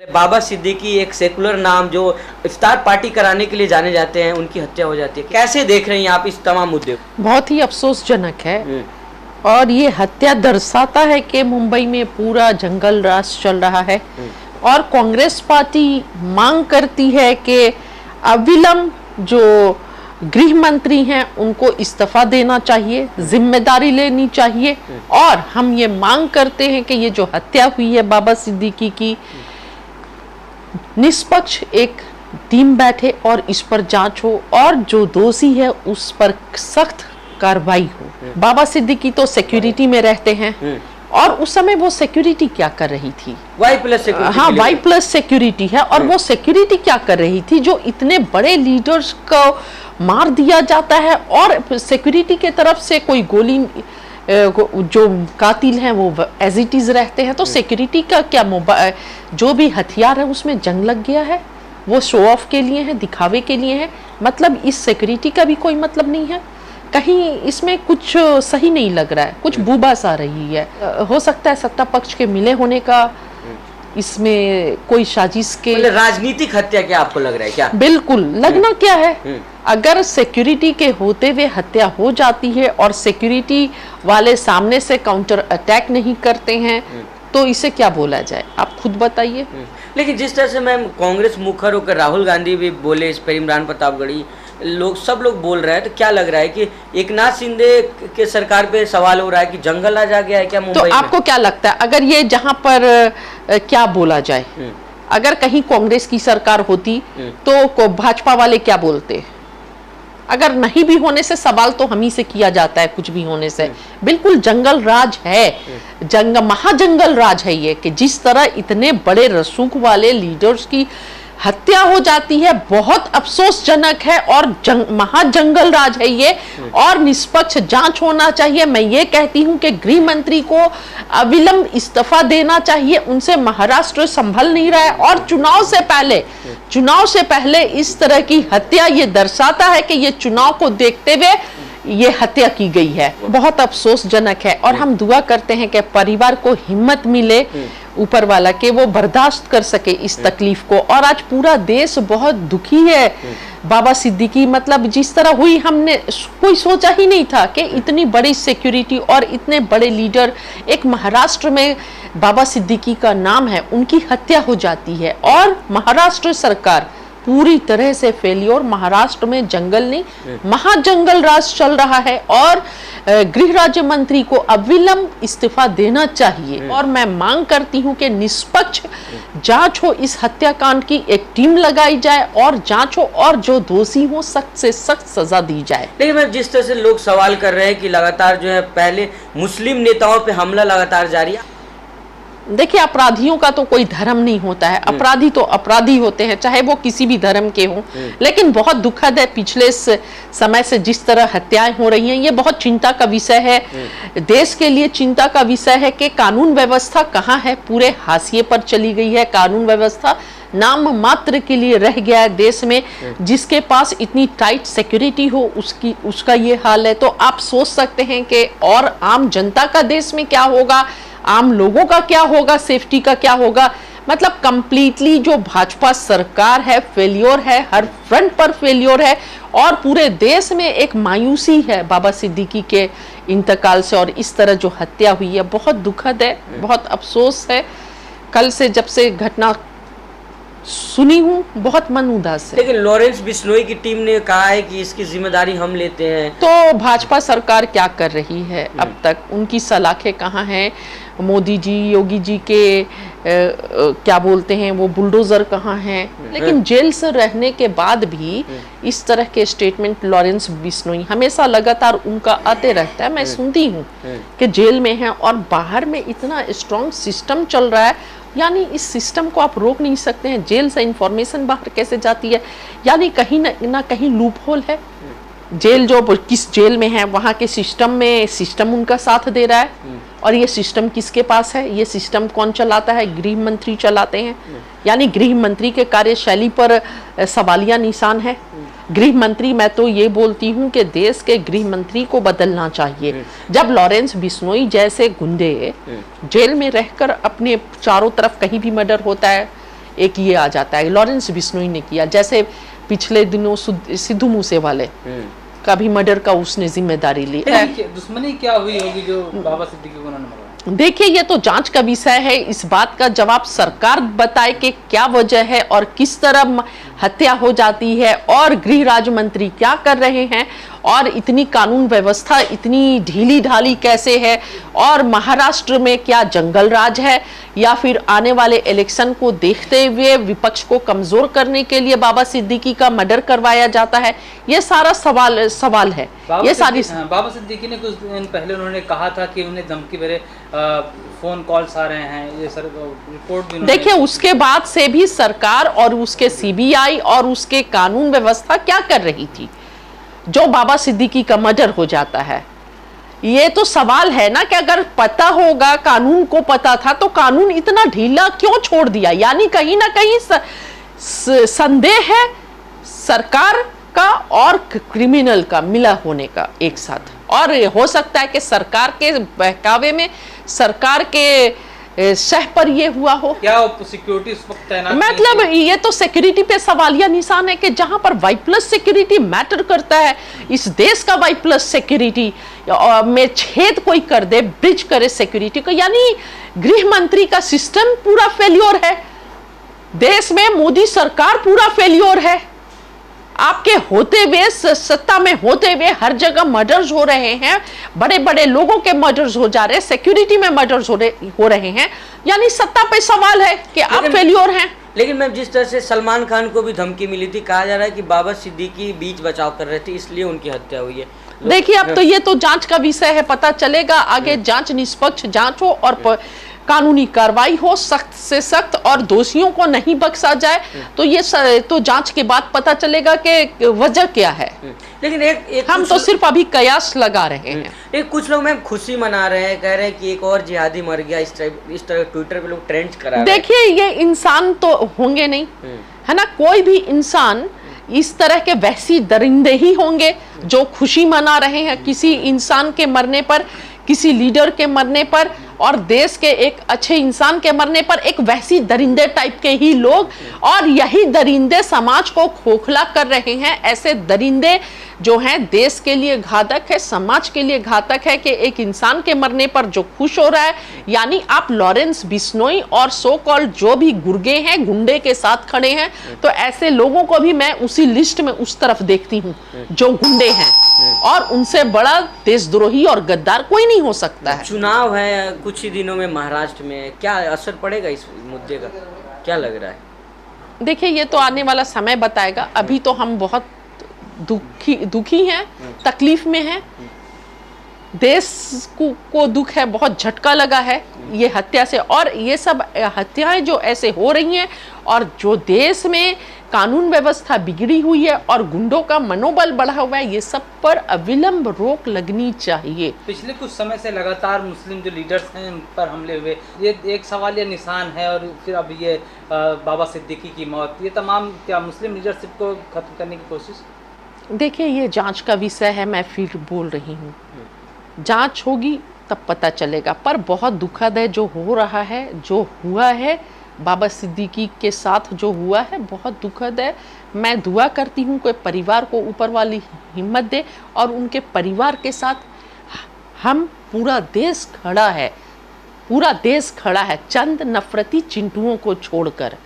बाबा सिद्दीकी एक सेकुलर नाम जो इफ्तार पार्टी कराने के लिए जाने जाते हैं, उनकी हत्या हो जाती है। कैसे देख रहे हैं आप इस तमाम मुद्दे को? बहुत ही अफसोसजनक है और ये हत्या दर्शाता है कि मुंबई में पूरा जंगल राज चल रहा है और कांग्रेस पार्टी मांग करती है कि अविलंब जो गृह मंत्री हैं उनको इस्तीफा देना चाहिए, जिम्मेदारी लेनी चाहिए। और हम ये मांग करते हैं कि ये जो हत्या हुई है बाबा सिद्दीकी की, निष्पक्ष एक टीम बैठे और इस पर जांच हो और जो दोषी है उस पर सख्त कार्रवाई हो। बाबा सिद्दीकी तो सिक्योरिटी में रहते हैं और उस समय वो सिक्योरिटी क्या कर रही थी? Y+ security. हाँ, Y+ सिक्योरिटी है। और वो सिक्योरिटी क्या कर रही थी जो इतने बड़े लीडर्स को मार दिया जाता है और सिक्योरिटी के तरफ से कोई गोली, जो कातिल हैं वो एज इट इज रहते हैं। तो सिक्योरिटी का क्या, जो भी हथियार है उसमें जंग लग गया है, वो शो ऑफ के लिए है, दिखावे के लिए है। मतलब इस सिक्योरिटी का भी कोई मतलब नहीं है। कहीं इसमें कुछ सही नहीं लग रहा है, कुछ बुबास आ रही है। हो सकता है सत्ता पक्ष के मिले होने का इसमें कोई साजिश के, मतलब राजनीतिक हत्या क्या आपको लग रहा है क्या? बिल्कुल लगना क्या है। अगर सिक्योरिटी के होते हुए हत्या हो जाती है और सिक्योरिटी वाले सामने से काउंटर अटैक नहीं करते हैं तो इसे क्या बोला जाए, आप खुद बताइए। लेकिन जिस तरह से मैम कांग्रेस मुखर होकर राहुल गांधी भी बोले इस पर, इमरान प्रतापगढ़ी, सब लोग बोल रहे हैं, तो क्या लग रहा है कि एकनाथ शिंदे के सरकार पे सवाल हो रहा है कि जंगल राज आ गया है क्या मुंबई तो में? आपको क्या लगता है अगर ये जहां पर क्या बोला जाए, अगर कहीं कांग्रेस की सरकार होती तो भाजपा वाले क्या बोलते? अगर नहीं भी होने से सवाल तो हम ही से किया जाता है, कुछ भी होने से। बिल्कुल जंगल राज है, महाजंगल राज है ये, कि जिस तरह इतने बड़े रसूख वाले लीडर्स की हत्या हो जाती है, बहुत अफसोसजनक है और महाजंगल राज है ये। और निष्पक्ष जांच होना चाहिए। मैं ये कहती हूं कि गृह मंत्री को अविलंब इस्तीफा देना चाहिए, उनसे महाराष्ट्र संभल नहीं रहा है। और चुनाव से पहले इस तरह की हत्या ये दर्शाता है कि ये चुनाव को देखते हुए ये हत्या की गई है। बहुत अफसोसजनक है और हम दुआ करते हैं कि परिवार को हिम्मत मिले ऊपर वाला के वो बर्दाश्त कर सके इस तकलीफ को। और आज पूरा देश बहुत दुखी है। बाबा सिद्दीकी मतलब जिस तरह हुई, हमने कोई सोचा ही नहीं था कि इतनी बड़ी सिक्योरिटी और इतने बड़े लीडर, एक महाराष्ट्र में बाबा सिद्दीकी का नाम है, उनकी हत्या हो जाती है। और महाराष्ट्र सरकार पूरी तरह से फेलियर, महाराष्ट्र में जंगल नहीं महाजंगल राज चल रहा है और गृह राज्य मंत्री को अविलंब इस्तीफा देना चाहिए। और मैं मांग करती हूं कि निष्पक्ष जांच हो इस हत्याकांड की, एक टीम लगाई जाए और जांच हो और जो दोषी हो सख्त से सख्त सजा दी जाए। लेकिन मैं जिस तरह से लोग सवाल कर रहे हैं कि लगातार जो है पहले मुस्लिम नेताओं पे हमला लगातार जारी है। देखिए, अपराधियों का तो कोई धर्म नहीं होता है, अपराधी तो अपराधी होते हैं, चाहे वो किसी भी धर्म के हों। लेकिन बहुत दुखद है पिछले समय से जिस तरह हत्याएं हो रही हैं, ये बहुत चिंता का विषय है। देश के लिए चिंता का विषय है कि कानून व्यवस्था कहाँ है, पूरे हाशिए पर चली गई है। कानून व्यवस्था नाम मात्र के लिए रह गया है देश में। जिसके पास इतनी टाइट सिक्योरिटी हो उसका ये हाल है। तो आप सोच सकते हैं कि और आम जनता का देश में क्या होगा, आम लोगों का क्या होगा, सेफ्टी का क्या होगा। मतलब कंप्लीटली जो भाजपा सरकार है फेलियर है, हर फ्रंट पर फेलियर है और पूरे देश में एक मायूसी है बाबा सिद्दीकी के इंतकाल से। और इस तरह जो हत्या हुई है बहुत दुखद है, बहुत अफसोस है। कल से जब से घटना सुनी हूँ बहुत मन उदास है। लेकिन लॉरेंस बिश्नोई की टीम ने कहा है कि इसकी जिम्मेदारी हम लेते हैं। तो भाजपा सरकार क्या कर रही है अब तक? उनकी सलाखें कहाँ हैं? मोदी जी, योगी जी के क्या बोलते हैं वो बुलडोजर कहाँ हैं? लेकिन जेल से रहने के बाद भी इस तरह के स्टेटमेंट लॉरेंस बिश्नोई हमेशा लगातार उनका आते रहता है। मैं सुनती हूँ कि जेल में है और बाहर में इतना स्ट्रॉन्ग सिस्टम चल रहा है, यानी इस सिस्टम को आप रोक नहीं सकते हैं। जेल से इंफॉर्मेशन बाहर कैसे जाती है, यानी कहीं ना कहीं लूप होल है। जेल जो किस जेल में है वहाँ के सिस्टम उनका साथ दे रहा है। और ये सिस्टम किसके पास है? ये सिस्टम कौन चलाता है? गृह मंत्री चलाते हैं। यानी गृह मंत्री के कार्यशैली पर सवालिया निशान है। गृह मंत्री, मैं तो ये बोलती हूँ कि देश के गृह मंत्री को बदलना चाहिए। जब लॉरेंस बिश्नोई जैसे गुंडे जेल में रहकर अपने चारों तरफ कहीं भी मर्डर होता है, एक ये आ जाता है, लॉरेंस बिश्नोई ने किया। जैसे पिछले दिनों सिद्धू मूसेवाले का भी मर्डर का उसने जिम्मेदारी ली। दुश्मनी क्या हुई होगी जो बाबा सिद्दीकी को उन्होंने मारा? देखिए, ये तो जांच का विषय है। इस बात का जवाब सरकार बताए कि क्या वजह है और किस तरह हत्या हो जाती है और गृह राज्य मंत्री क्या कर रहे हैं और इतनी कानून व्यवस्था इतनी ढीली ढाली कैसे है, और महाराष्ट्र में क्या जंगल राज है या फिर आने वाले इलेक्शन को देखते हुए विपक्ष को कमजोर करने के लिए बाबा सिद्दीकी का मर्डर करवाया जाता है। ये सारा सवाल है। ये सारी बाबा सिद्दीकी ने कुछ दिन पहले उन्होंने कहा था कि उन्हें धमकी भरे फोन कॉल्स आ रहे हैं, ये सर रिपोर्ट भी। देखिए, उसके बाद से भी सरकार और उसके सीबीआई और उसके कानून व्यवस्था क्या कर रही थी जो बाबा सिद्दीकी का मर्डर हो जाता है। ये तो सवाल है ना कि अगर पता होगा, कानून को पता था, तो कानून इतना ढीला क्यों छोड़ दिया? यानी कहीं ना कहीं संदेह है सरकार का और क्रिमिनल का मिला होने का एक साथ। और हो सकता है कि सरकार के बहकावे में सरकार के शह पर ये हुआ हो। क्या सिक्योरिटी उस वक्त तैनात? मतलब ये तो सिक्योरिटी पे सवालिया निशान है कि जहां पर Y+ सिक्योरिटी मैटर करता है, इस देश का Y+ सिक्योरिटी में छेद कोई कर दे, ब्रिज करे सिक्योरिटी को, यानी गृह मंत्री का सिस्टम पूरा फेल्योर है। देश में मोदी सरकार पूरा फेल्योर है। आपके होते हुए, सत्ता में होते हुए हर जगह मर्डर्स हो रहे हैं, बड़े बड़े लोगों के मर्डर्स हो जा रहे हैं, सिक्योरिटी में मर्डर्स हो रहे हैं, यानी सत्ता पे सवाल है कि आप फेल्योर हैं। लेकिन मैम, जिस तरह से सलमान खान को भी धमकी मिली थी, कहा जा रहा है कि बाबा सिद्दीकी बीच बचाव कर रहे थे, इसलिए उनकी हत्या हुई है। देखिए, अब तो ये तो जांच का विषय है, पता चलेगा आगे। जांच निष्पक्ष जांच हो और कानूनी कार्रवाई हो, सख्त से सख्त, और दोषियों को नहीं बख्शा जाए, तो ये तो जांच के बाद पता चलेगा कि वजह क्या है। लेकिन एक हम तो सिर्फ अभी कयास लगा रहे हैं। एक कुछ लोग मैम खुशी मना रहे हैं, कह रहे हैं कि एक और जिहादी मर गया, इस तरह ट्विटर पे लोग ट्रेंड करा रहे हैं। देखिए, ये इंसान तो होंगे नहीं, है ना? कोई भी इंसान इस तरह के वैसी दरिंदे ही होंगे जो खुशी मना रहे हैं किसी इंसान के मरने पर, किसी लीडर के मरने पर, और देश के एक अच्छे इंसान के मरने पर। एक वैसी दरिंदे टाइप के ही लोग, और यही दरिंदे समाज को खोखला कर रहे हैं। ऐसे दरिंदे जो हैं देश के लिए घातक है, समाज के लिए घातक है कि एक इंसान के मरने पर जो खुश हो रहा है, यानी आप लॉरेंस बिश्नोई और सो कॉल्ड जो भी गुर्गे हैं, गुंडे के साथ खड़े हैं, तो ऐसे लोगों को भी मैं उसी लिस्ट में उस तरफ देखती हूँ जो गुंडे हैं, और उनसे बड़ा देशद्रोही और गद्दार कोई नहीं हो सकता है। चुनाव है कुछ ही दिनों में महाराष्ट्र में, क्या असर पड़ेगा इस मुद्दे का, क्या लग रहा है? देखिए, ये तो आने वाला समय बताएगा। अभी तो हम बहुत दुखी हैं, तकलीफ में हैं, देश को दुख है, बहुत झटका लगा है ये हत्या से। और ये सब हत्याएं जो ऐसे हो रही हैं और जो देश में कानून व्यवस्था बिगड़ी हुई है और गुंडों का मनोबल बढ़ा हुआ है, ये सब पर अविलंब रोक लगनी चाहिए। पिछले कुछ समय से लगातार मुस्लिम जो लीडर्स हैं उन पर हमले हुए, ये एक सवाल या निशान है, और फिर अब ये बाबा सिद्दीकी की मौत, ये तमाम क्या मुस्लिम लीडरशिप को खत्म करने की कोशिश? देखिए, ये जांच का विषय है, मैं फिर बोल रही हूँ, जांच होगी तब पता चलेगा। पर बहुत दुखद है जो हो रहा है, जो हुआ है बाबा सिद्दीकी के साथ जो हुआ है, बहुत दुखद है। मैं दुआ करती हूँ कि परिवार को ऊपर वाली हिम्मत दे, और उनके परिवार के साथ हम पूरा देश खड़ा है, पूरा देश खड़ा है, चंद नफरती चिंटुओं को छोड़कर।